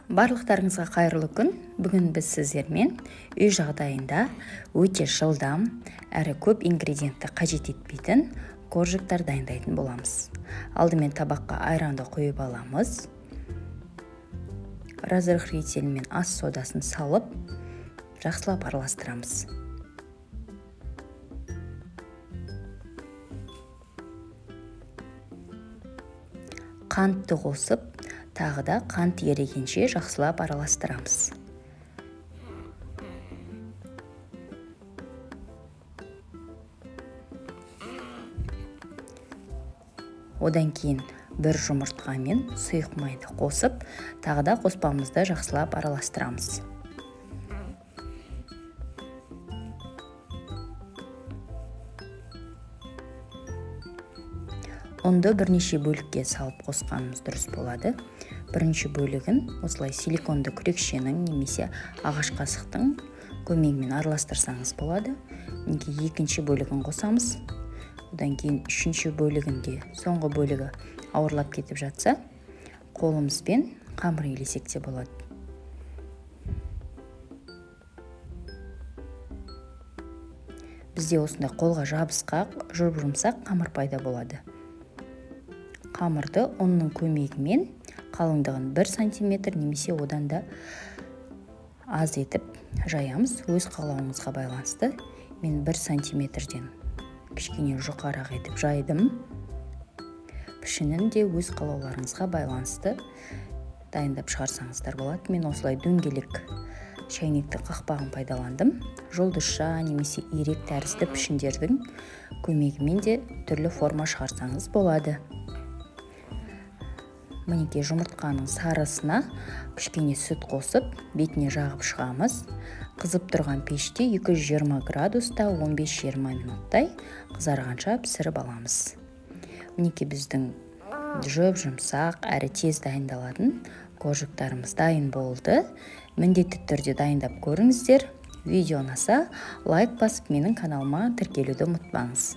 Барлықтарыңызға қайырлы күн. Бүгін біз сіздермен үй жағдайында өте жылдам әрі көп ингредиентті қажет етпейтін коржиктар дайындайтын боламыз. Алдымен табаққа айранды құйып аламыз. Разрыхлитель мен ас содасын салып, жақсылап араластырамыз. Қантты қосып, тағы да қант ерігенше жақсылап араластырамыз. Одан кейін бір жұмыртқа мен сұйық майды қосып, тағы да қоспамызды жақсылап араластырамыз. Ұнды бірнеше бөлікке салып қосқанымыз дұрыс болады. Бірінші бөлігін осылай силиконды күрекшенің немесе ағаш қасықтың көмегімен араластырсаңыз болады. Екінші бөлігін қосамыз. Одан кейін үшінші бөлігінде соңғы бөлігі ауырлап кетіп жатса, қолымызбен қамыр илесек те болады. Бізде осындай қолға жабысқақ, жұмсақ қамыр пайда болады. Қамырды ұнның көмегімен қалыңдығын 1 см немесе одан да аз етіп жаямыз. Өз қалауыңызға байланысты. Мен 1 см-ден кішкене жұқарақ етіп жайдым. Пішінін де өз қалауларыңызға байланысты дайындап шығарсаңыздар болады. Мен осылай дөңгелек шайнекті қақпағын пайдаландым. Жұлдызша немесе ирек тәрізді пішіндердің көмегімен де түрлі форма шығарсаңыз болады. Мінекей жұмыртқаның сарысына кішкене сүт қосып, бетіне жағып шығамыз. Қызып тұрған пеште 220 градуста 15-20 минуттай қызарғанша пісіріп аламыз. Мінекей біздің жұмсақ әрі тез дайындалатын коржиктарымыз дайын болды. Міндетті түрде дайындап көріңіздер. Видео ұнаса, лайк басып менің каналыма тіркелуді ұмытпаңыз.